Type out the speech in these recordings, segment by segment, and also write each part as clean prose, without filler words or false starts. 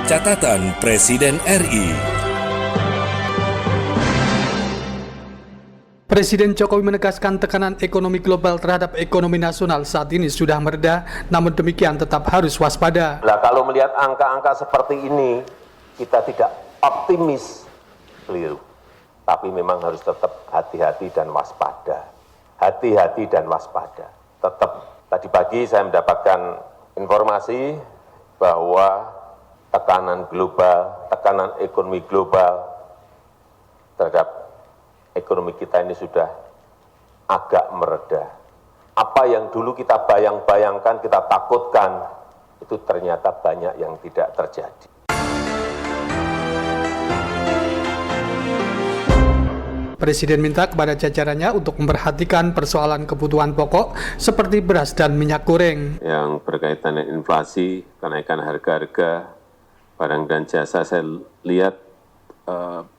Catatan Presiden RI. Presiden Jokowi menegaskan tekanan ekonomi global terhadap ekonomi nasional saat ini sudah mereda, namun demikian tetap harus waspada. Nah, kalau melihat angka-angka seperti ini, kita tidak optimis, keliru. Tapi memang harus tetap hati-hati dan waspada. Hati-hati dan waspada. Tetap, tadi pagi saya mendapatkan informasi bahwa tekanan global, tekanan ekonomi global terhadap ekonomi kita ini sudah agak mereda. Apa yang dulu kita bayang-bayangkan, kita takutkan, itu ternyata banyak yang tidak terjadi. Presiden minta kepada jajarannya untuk memperhatikan persoalan kebutuhan pokok seperti beras dan minyak goreng. Yang berkaitan dengan inflasi, kenaikan harga-harga, barang dan jasa, saya lihat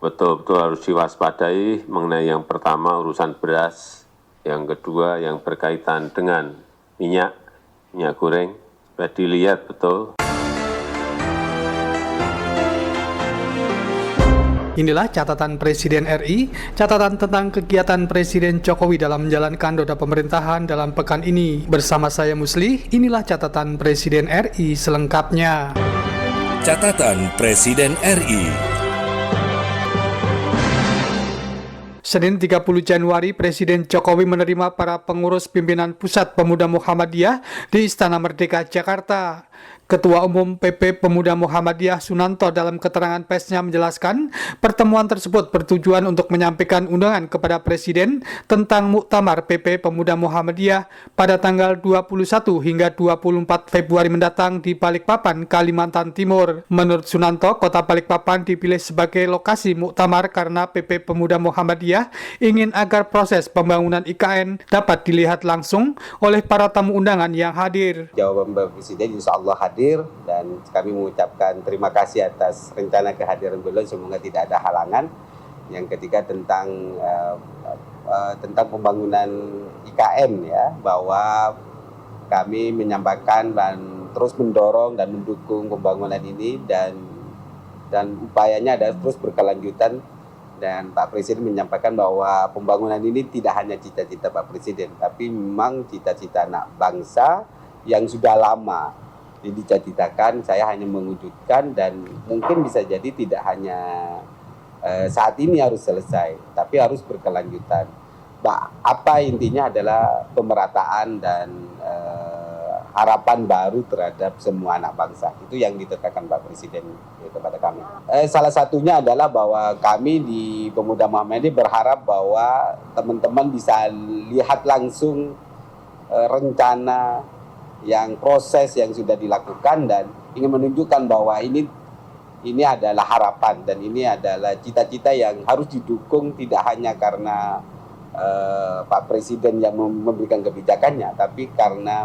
betul-betul harus diwaspadai mengenai yang pertama urusan beras, yang kedua yang berkaitan dengan minyak goreng, sudah dilihat betul. Inilah catatan Presiden RI, catatan tentang kegiatan Presiden Jokowi dalam menjalankan roda pemerintahan dalam pekan ini. Bersama saya Musli, inilah catatan Presiden RI selengkapnya. Catatan Presiden RI. Senin 30 Januari, Presiden Jokowi menerima para pengurus pimpinan Pusat Pemuda Muhammadiyah di Istana Merdeka, Jakarta. Ketua Umum PP Pemuda Muhammadiyah Sunanto dalam keterangan persnya menjelaskan pertemuan tersebut bertujuan untuk menyampaikan undangan kepada Presiden tentang Muktamar PP Pemuda Muhammadiyah pada tanggal 21 hingga 24 Februari mendatang di Balikpapan, Kalimantan Timur. Menurut Sunanto, kota Balikpapan dipilih sebagai lokasi Muktamar karena PP Pemuda Muhammadiyah ingin agar proses pembangunan IKN dapat dilihat langsung oleh para tamu undangan yang hadir. Jawaban Bapak Presiden insya Allah hadir, dan kami mengucapkan terima kasih atas rencana kehadiran beliau, semoga tidak ada halangan. Yang ketiga tentang pembangunan IKN, ya, bahwa kami menyampaikan dan terus mendorong dan mendukung pembangunan ini dan upayanya adalah terus berkelanjutan. Dan Pak Presiden menyampaikan bahwa pembangunan ini tidak hanya cita-cita Pak Presiden, tapi memang cita-cita anak bangsa yang sudah lama dicita-citakan. Saya hanya mewujudkan, dan mungkin bisa jadi tidak hanya saat ini harus selesai, tapi harus berkelanjutan. Apa intinya adalah pemerataan dan harapan baru terhadap semua anak bangsa. Itu yang ditekankan Pak Presiden kepada kami. Salah satunya adalah bahwa kami di Pemuda Muhammadiyah berharap bahwa teman-teman bisa lihat langsung rencana proses yang sudah dilakukan, dan ingin menunjukkan bahwa ini adalah harapan dan ini adalah cita-cita yang harus didukung, tidak hanya karena Pak Presiden yang memberikan kebijakannya, tapi karena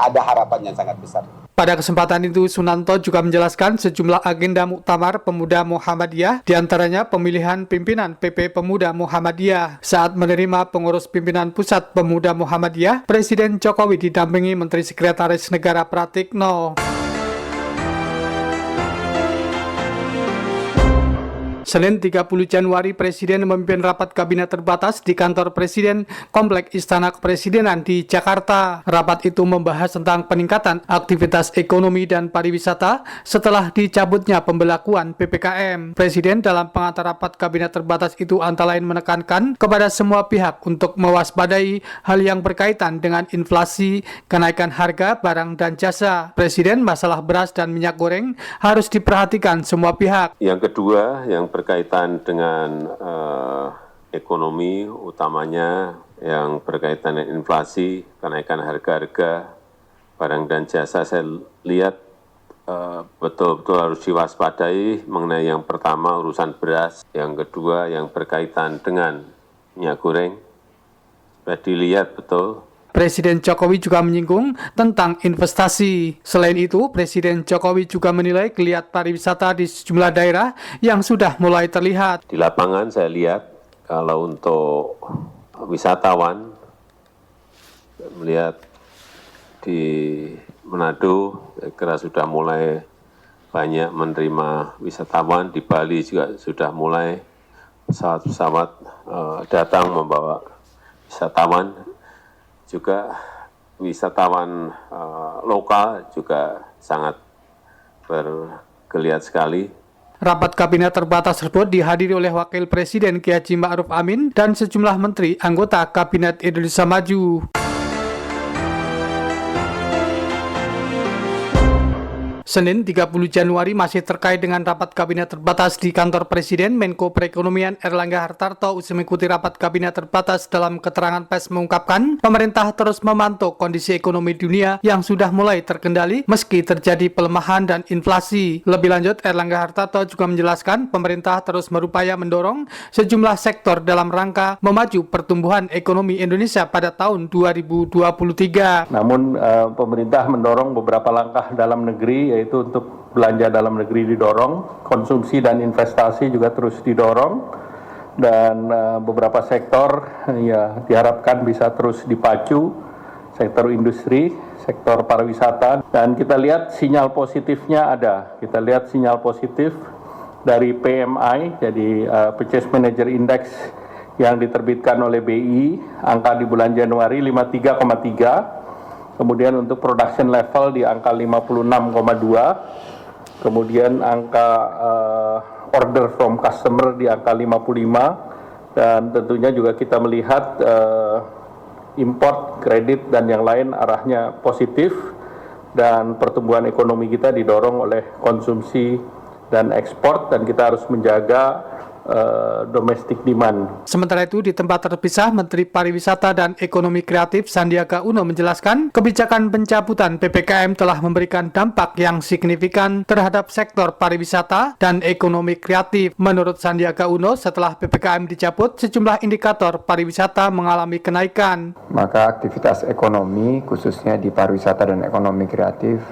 ada harapan yang sangat besar. Pada kesempatan itu, Sunanto juga menjelaskan sejumlah agenda Muktamar Pemuda Muhammadiyah, diantaranya pemilihan pimpinan PP Pemuda Muhammadiyah. Saat menerima pengurus pimpinan Pusat Pemuda Muhammadiyah, Presiden Jokowi didampingi Menteri Sekretaris Negara Pratikno. Senin 30 Januari, Presiden memimpin rapat kabinet terbatas di kantor Presiden Komplek Istana Kepresidenan di Jakarta. Rapat itu membahas tentang peningkatan aktivitas ekonomi dan pariwisata setelah dicabutnya pembelakuan PPKM. Presiden dalam pengantar rapat kabinet terbatas itu antara lain menekankan kepada semua pihak untuk mewaspadai hal yang berkaitan dengan inflasi, kenaikan harga barang dan jasa. Presiden masalah beras dan minyak goreng harus diperhatikan semua pihak. Yang kedua, yang berkaitan dengan ekonomi, utamanya yang berkaitan dengan inflasi, kenaikan harga-harga, barang dan jasa, saya lihat betul-betul harus diwaspadai mengenai yang pertama urusan beras, yang kedua yang berkaitan dengan minyak goreng, sudah dilihat betul. Presiden Jokowi juga menyinggung tentang investasi. Selain itu, Presiden Jokowi juga menilai geliat pariwisata di sejumlah daerah yang sudah mulai terlihat. Di lapangan saya lihat kalau untuk wisatawan, melihat di Manado, saya kira sudah mulai banyak menerima wisatawan. Di Bali juga sudah mulai pesawat-pesawat datang membawa wisatawan. Juga wisatawan lokal juga sangat bergeliat sekali. Rapat kabinet terbatas tersebut dihadiri oleh Wakil Presiden Kiai Haji Ma'ruf Amin dan sejumlah menteri anggota Kabinet Indonesia Maju. Senin 30 Januari masih terkait dengan rapat kabinet terbatas di kantor Presiden, Menko Perekonomian Erlangga Hartarto usai mengikuti rapat kabinet terbatas dalam keterangan pers mengungkapkan pemerintah terus memantau kondisi ekonomi dunia yang sudah mulai terkendali meski terjadi pelemahan dan inflasi. Lebih lanjut, Erlangga Hartarto juga menjelaskan pemerintah terus berupaya mendorong sejumlah sektor dalam rangka memaju pertumbuhan ekonomi Indonesia pada tahun 2023. Namun pemerintah mendorong beberapa langkah dalam negeri, yaitu untuk belanja dalam negeri didorong, konsumsi dan investasi juga terus didorong, dan beberapa sektor ya diharapkan bisa terus dipacu, sektor industri, sektor pariwisata, dan kita lihat sinyal positifnya ada. Kita lihat sinyal positif dari PMI, jadi Purchase Manager Index yang diterbitkan oleh BI, angka di bulan Januari 53,3. Kemudian untuk production level di angka 56,2, kemudian angka order from customer di angka 55, dan tentunya juga kita melihat import, kredit, dan yang lain arahnya positif, dan pertumbuhan ekonomi kita didorong oleh konsumsi dan ekspor, dan kita harus menjaga domestic demand. Sementara itu, di tempat terpisah, Menteri Pariwisata dan Ekonomi Kreatif Sandiaga Uno menjelaskan kebijakan pencabutan PPKM telah memberikan dampak yang signifikan terhadap sektor pariwisata dan ekonomi kreatif. Menurut Sandiaga Uno, setelah PPKM dicabut, sejumlah indikator pariwisata mengalami kenaikan. Maka aktivitas ekonomi, khususnya di pariwisata dan ekonomi kreatif,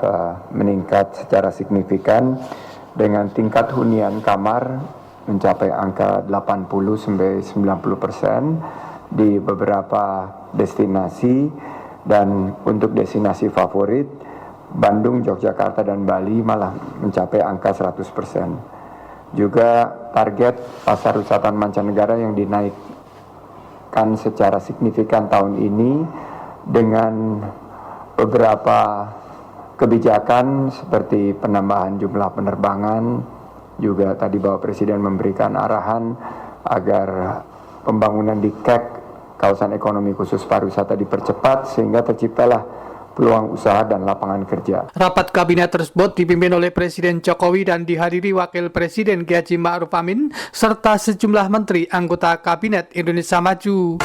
meningkat secara signifikan dengan tingkat hunian kamar mencapai angka 80-90% di beberapa destinasi, dan untuk destinasi favorit Bandung, Yogyakarta, dan Bali malah mencapai angka 100%. Juga target pasar wisata mancanegara yang dinaikkan secara signifikan tahun ini dengan beberapa kebijakan seperti penambahan jumlah penerbangan. Juga tadi Bapak Presiden memberikan arahan agar pembangunan di KEK, kawasan ekonomi khusus pariwisata, dipercepat sehingga terciptalah peluang usaha dan lapangan kerja. Rapat kabinet tersebut dipimpin oleh Presiden Jokowi dan dihadiri Wakil Presiden Kiai Haji Ma'ruf Amin serta sejumlah menteri anggota Kabinet Indonesia Maju.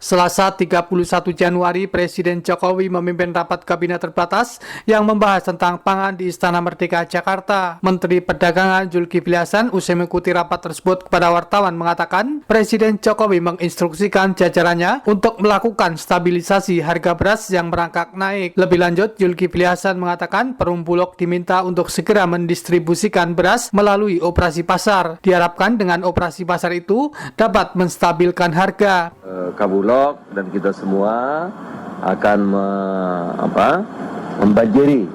Selasa 31 Januari, Presiden Jokowi memimpin rapat kabinet terbatas yang membahas tentang pangan di Istana Merdeka, Jakarta. Menteri Perdagangan Zulkifli Hasan usai mengikuti rapat tersebut kepada wartawan mengatakan, Presiden Jokowi menginstruksikan jajarannya untuk melakukan stabilisasi harga beras yang merangkak naik. Lebih lanjut, Zulkifli Hasan mengatakan Perum Bulog diminta untuk segera mendistribusikan beras melalui operasi pasar. Diharapkan dengan operasi pasar itu dapat menstabilkan harga. Kabulog dan kita semua akan membanjiri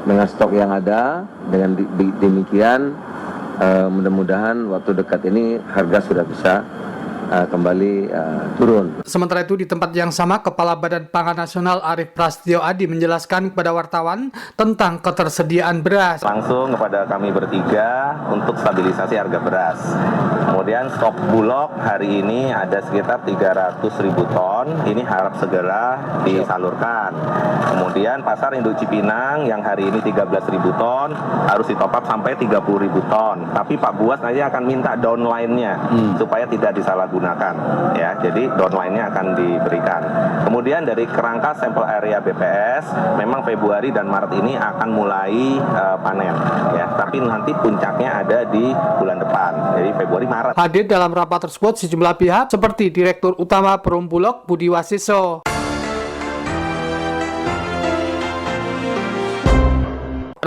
dengan stok yang ada. Dengan demikian mudah-mudahan waktu dekat ini harga sudah bisa kembali turun. Sementara itu, di tempat yang sama, Kepala Badan Pangan Nasional Arief Prasetyo Adi menjelaskan kepada wartawan tentang ketersediaan beras. Langsung kepada kami bertiga untuk stabilisasi harga beras. Kemudian stok Bulog hari ini ada sekitar 300.000 ton. Ini harap segera disalurkan. Kemudian pasar induk Cipinang yang hari ini 13.000 ton harus ditop up sampai 30.000 ton. Tapi Pak Buas nanti akan minta downline-nya supaya tidak disalahgunakan. Ya, jadi downline-nya akan diberikan. Kemudian dari kerangka sampel area BPS, memang Februari dan Maret ini akan mulai panen, ya. Tapi nanti puncaknya ada di bulan depan, jadi Februari Maret. Hadir dalam rapat tersebut sejumlah pihak seperti Direktur Utama Perum Bulog Budi Wasiso.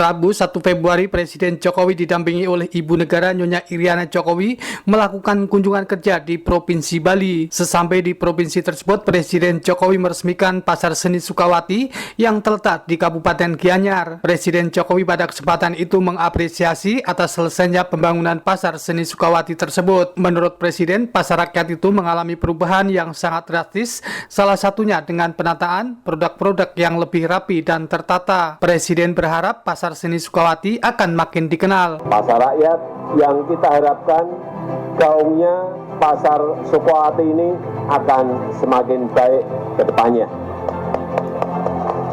Rabu 1 Februari, Presiden Jokowi didampingi oleh Ibu Negara Nyonya Iriana Jokowi melakukan kunjungan kerja di Provinsi Bali. Sesampai di provinsi tersebut, Presiden Jokowi meresmikan Pasar Seni Sukawati yang terletak di Kabupaten Gianyar. Presiden Jokowi pada kesempatan itu mengapresiasi atas selesainya pembangunan Pasar Seni Sukawati tersebut. Menurut Presiden, pasar rakyat itu mengalami perubahan yang sangat drastis, salah satunya dengan penataan produk-produk yang lebih rapi dan tertata. Presiden berharap Pasar Seni Sukawati akan makin dikenal. Pasar rakyat yang kita harapkan gaungnya Pasar Sukawati ini akan semakin baik ke depannya.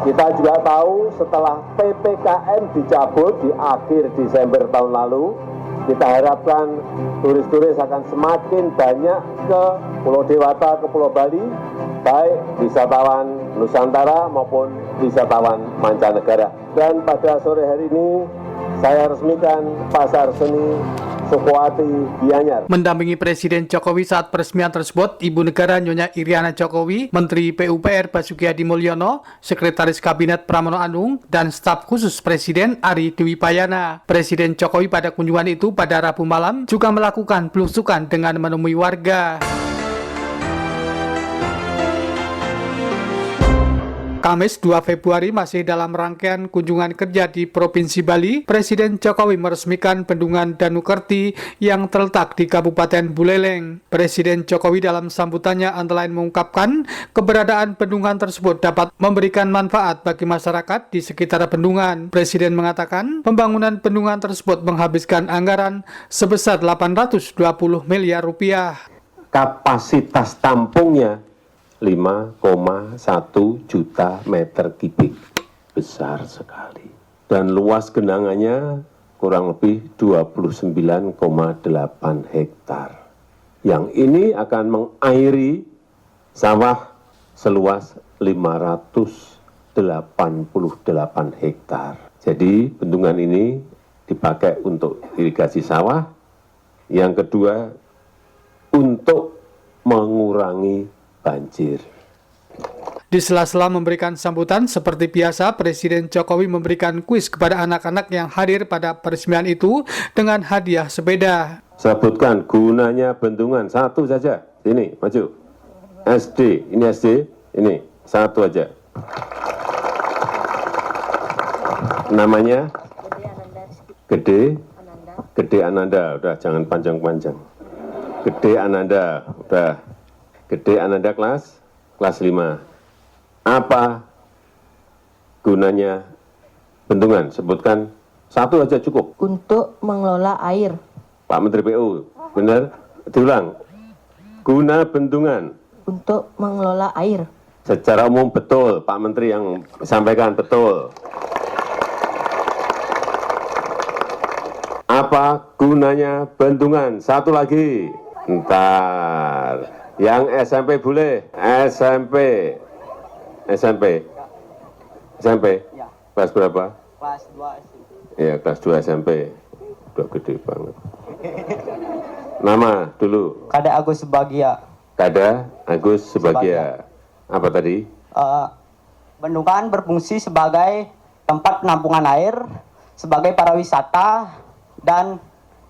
Kita juga tahu setelah PPKM dicabut di akhir Desember tahun lalu, kita harapkan turis-turis akan semakin banyak ke Pulau Dewata, ke Pulau Bali, baik wisatawan Nusantara maupun wisatawan mancanegara. Dan pada sore hari ini saya resmikan Pasar Seni Sukawati Gianyar. Mendampingi Presiden Jokowi saat peresmian tersebut, Ibu Negara Nyonya Iriana Jokowi, Menteri PUPR Basuki Hadi Mulyono, Sekretaris Kabinet Pramono Anung, dan staf khusus Presiden Ari Dwi Payana. Presiden Jokowi pada kunjungan itu pada Rabu malam juga melakukan belusukan dengan menemui warga. Kamis 2 Februari masih dalam rangkaian kunjungan kerja di Provinsi Bali, Presiden Jokowi meresmikan Bendungan Danukerti yang terletak di Kabupaten Buleleng. Presiden Jokowi dalam sambutannya antara lain mengungkapkan keberadaan bendungan tersebut dapat memberikan manfaat bagi masyarakat di sekitar bendungan. Presiden mengatakan pembangunan bendungan tersebut menghabiskan anggaran sebesar 820 miliar rupiah. Kapasitas tampungnya 5,1 juta meter kubik, besar sekali. Dan luas genangannya kurang lebih 29,8 hektar. Yang ini akan mengairi sawah seluas 588 hektar. Jadi bendungan ini dipakai untuk irigasi sawah. Yang kedua, untuk mengurangi banjir. Di sela-sela memberikan sambutan, seperti biasa, Presiden Jokowi memberikan kuis kepada anak-anak yang hadir pada peresmian itu dengan hadiah sepeda. Sebutkan gunanya bendungan, satu saja. Ini, maju. SD, ini SD, ini, satu aja. Namanya? Gede Ananda, udah jangan panjang-panjang. Gede Ananda, udah. Gede Ananda kelas 5. Apa gunanya bendungan? Sebutkan satu aja cukup. Untuk mengelola air. Pak Menteri PU, benar? Diulang. Guna bendungan. Untuk mengelola air. Secara umum betul, Pak Menteri yang sampaikan betul. Apa gunanya bendungan? Satu lagi. Ntar. Yang SMP boleh? SMP. Ya. Kelas berapa? Kelas 2 SMP. Iya, kelas 2 SMP. Udah gede banget. Nama dulu. Kada Agus Sebagia. Kada Agus Sebagia. Apa tadi? Bendungan berfungsi sebagai tempat penampungan air, sebagai pariwisata, dan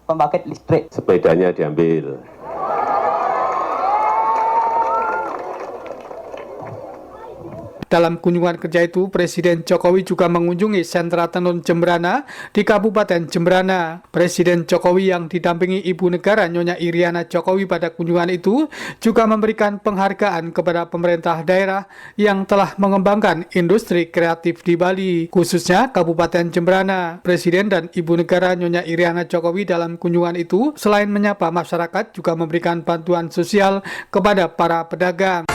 pembangkit listrik. Sepedanya diambil. Dalam kunjungan kerja itu, Presiden Jokowi juga mengunjungi sentra tenun Jembrana di Kabupaten Jembrana. Presiden Jokowi yang didampingi Ibu Negara Nyonya Iriana Jokowi pada kunjungan itu juga memberikan penghargaan kepada pemerintah daerah yang telah mengembangkan industri kreatif di Bali, khususnya Kabupaten Jembrana. Presiden dan Ibu Negara Nyonya Iriana Jokowi dalam kunjungan itu selain menyapa masyarakat juga memberikan bantuan sosial kepada para pedagang.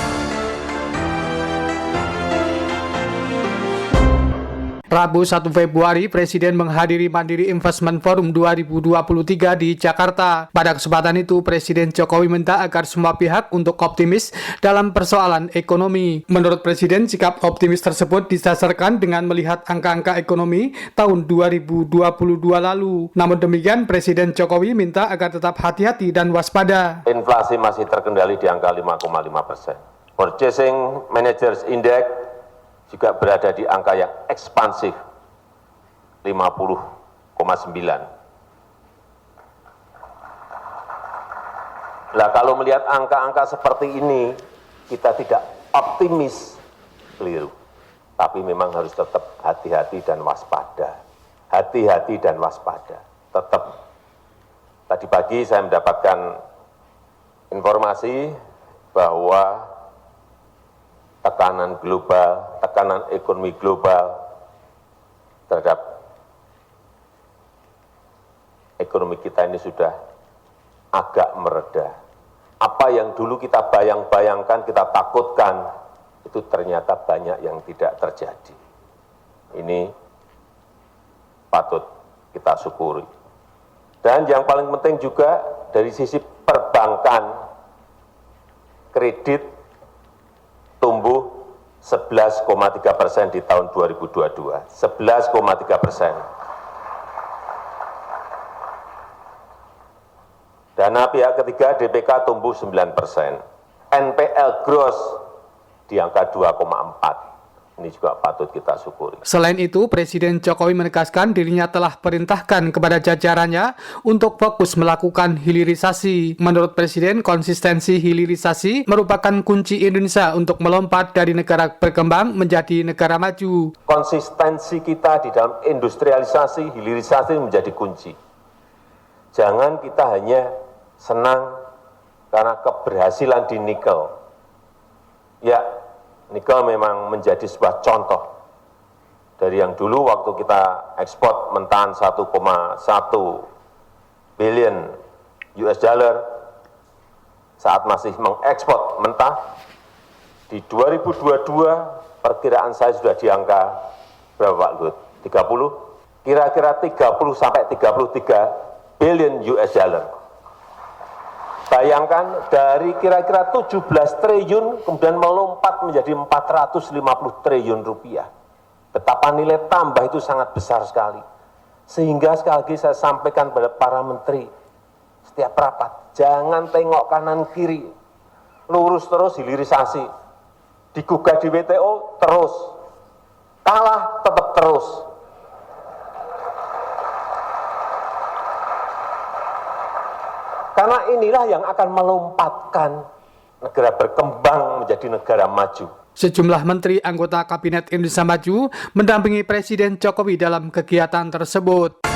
Rabu 1 Februari, Presiden menghadiri Mandiri Investment Forum 2023 di Jakarta. Pada kesempatan itu, Presiden Jokowi minta agar semua pihak untuk optimis dalam persoalan ekonomi. Menurut Presiden, sikap optimis tersebut didasarkan dengan melihat angka-angka ekonomi tahun 2022 lalu. Namun demikian, Presiden Jokowi minta agar tetap hati-hati dan waspada. Inflasi masih terkendali di angka 5,5%. Purchasing Managers Index juga berada di angka yang ekspansif, Nah, kalau melihat angka-angka seperti ini, kita tidak optimis, keliru. Tapi memang harus tetap hati-hati dan waspada. Hati-hati dan waspada. Tetap. Tadi pagi saya mendapatkan informasi bahwa tekanan global, tekanan ekonomi global terhadap ekonomi kita ini sudah agak mereda. Apa yang dulu kita bayang-bayangkan, kita takutkan, itu ternyata banyak yang tidak terjadi. Ini patut kita syukuri. Dan yang paling penting juga dari sisi perbankan, kredit tumbuh 11,3% di tahun 2022. 11,3%. Dana pihak ketiga DPK tumbuh 9%. NPL gross di angka 2,4. Ini juga patut kita syukuri. Selain itu, Presiden Jokowi menegaskan dirinya telah perintahkan kepada jajarannya untuk fokus melakukan hilirisasi. Menurut Presiden, konsistensi hilirisasi merupakan kunci Indonesia untuk melompat dari negara berkembang menjadi negara maju. Konsistensi kita di dalam industrialisasi, hilirisasi menjadi kunci. Jangan kita hanya senang karena keberhasilan di nikel. Ya, nikel memang menjadi sebuah contoh dari yang dulu waktu kita ekspor mentahan 1,1 billion US dollar saat masih mengekspor mentah. Di 2022 perkiraan saya sudah di angka berapa Pak Luhut? 30? Kira-kira 30 sampai 33 billion US dollar. Bayangkan dari kira-kira 17 triliun kemudian melompat menjadi 450 triliun rupiah. Betapa nilai tambah itu sangat besar sekali. Sehingga sekali lagi saya sampaikan kepada para menteri, setiap rapat, jangan tengok kanan kiri, lurus terus hilirisasi. Digugat di WTO terus, kalah tetap terus. Karena inilah yang akan melompatkan negara berkembang menjadi negara maju. Sejumlah menteri anggota Kabinet Indonesia Maju mendampingi Presiden Jokowi dalam kegiatan tersebut.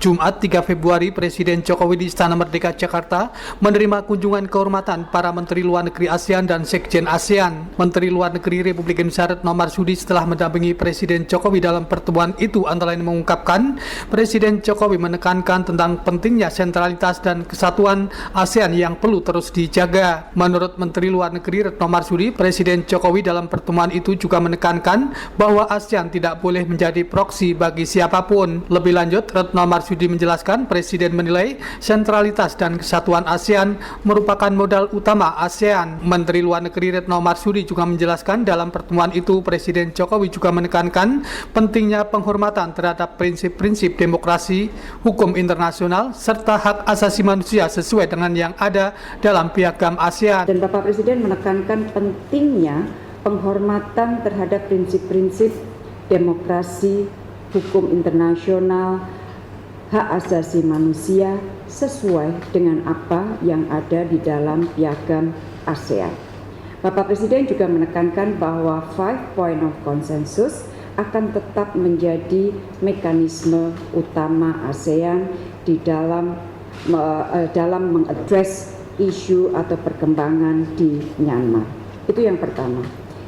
Jumat 3 Februari, Presiden Jokowi di Istana Merdeka Jakarta menerima kunjungan kehormatan para Menteri Luar Negeri ASEAN dan Sekjen ASEAN. Menteri Luar Negeri Republik Indonesia Retno Marsudi setelah mendampingi Presiden Jokowi dalam pertemuan itu antara lain mengungkapkan, Presiden Jokowi menekankan tentang pentingnya sentralitas dan kesatuan ASEAN yang perlu terus dijaga. Menurut Menteri Luar Negeri Retno Marsudi, Presiden Jokowi dalam pertemuan itu juga menekankan bahwa ASEAN tidak boleh menjadi proksi bagi siapapun. Lebih lanjut, Retno Marsudi menjelaskan Presiden menilai sentralitas dan kesatuan ASEAN merupakan modal utama ASEAN. Menteri Luar Negeri Retno Marsudi juga menjelaskan dalam pertemuan itu Presiden Jokowi juga menekankan pentingnya penghormatan terhadap prinsip-prinsip demokrasi, hukum internasional, serta hak asasi manusia sesuai dengan yang ada dalam piagam ASEAN. Dan Bapak Presiden menekankan pentingnya penghormatan terhadap prinsip-prinsip demokrasi, hukum internasional, hak asasi manusia sesuai dengan apa yang ada di dalam piagam ASEAN. Bapak Presiden juga menekankan bahwa 5 point of consensus akan tetap menjadi mekanisme utama ASEAN di dalam mengadres isu atau perkembangan di Myanmar. Itu yang pertama.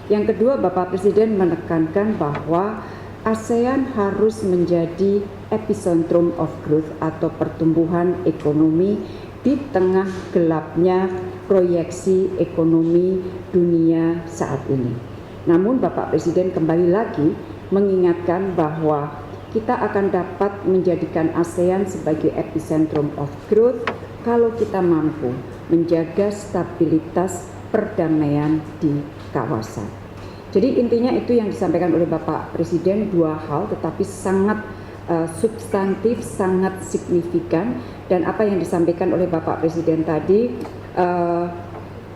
Yang kedua, Bapak Presiden menekankan bahwa ASEAN harus menjadi epicentrum of growth atau pertumbuhan ekonomi di tengah gelapnya proyeksi ekonomi dunia saat ini. Namun Bapak Presiden kembali lagi mengingatkan bahwa kita akan dapat menjadikan ASEAN sebagai epicentrum of growth kalau kita mampu menjaga stabilitas perdamaian di kawasan. Jadi intinya itu yang disampaikan oleh Bapak Presiden, dua hal tetapi sangat substantif, sangat signifikan. Dan apa yang disampaikan oleh Bapak Presiden tadi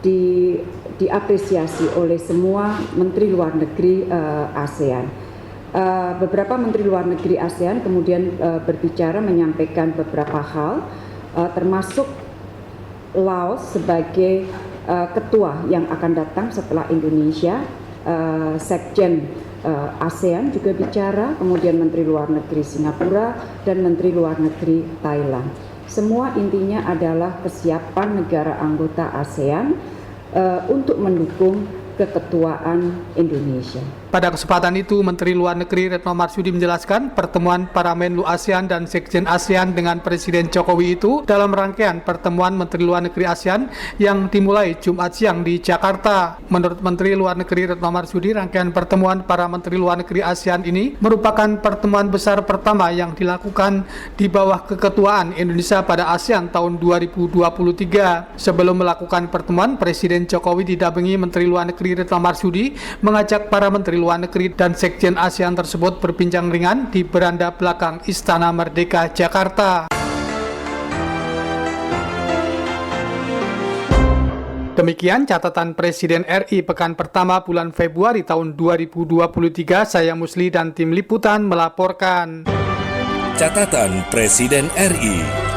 diapresiasi oleh semua Menteri Luar Negeri ASEAN. Beberapa Menteri Luar Negeri ASEAN kemudian berbicara menyampaikan beberapa hal, termasuk Laos sebagai ketua yang akan datang setelah Indonesia. Sekjen ASEAN juga bicara, kemudian Menteri Luar Negeri Singapura dan Menteri Luar Negeri Thailand. Semua intinya adalah kesiapan negara anggota ASEAN untuk mendukung keketuaan Indonesia. Pada kesempatan itu, Menteri Luar Negeri Retno Marsudi menjelaskan pertemuan para Menlu ASEAN dan Sekjen ASEAN dengan Presiden Jokowi itu dalam rangkaian pertemuan Menteri Luar Negeri ASEAN yang dimulai Jumat siang di Jakarta. Menurut Menteri Luar Negeri Retno Marsudi, rangkaian pertemuan para Menteri Luar Negeri ASEAN ini merupakan pertemuan besar pertama yang dilakukan di bawah keketuaan Indonesia pada ASEAN tahun 2023. Sebelum melakukan pertemuan, Presiden Jokowi didampingi Menteri Luar Negeri Retno Marsudi mengajak para Menteri Luar Negeri dan Sekjen ASEAN tersebut berbincang ringan di beranda belakang Istana Merdeka, Jakarta. Demikian catatan Presiden RI pekan pertama bulan Februari tahun 2023. Saya Musli dan tim liputan melaporkan. Catatan Presiden RI.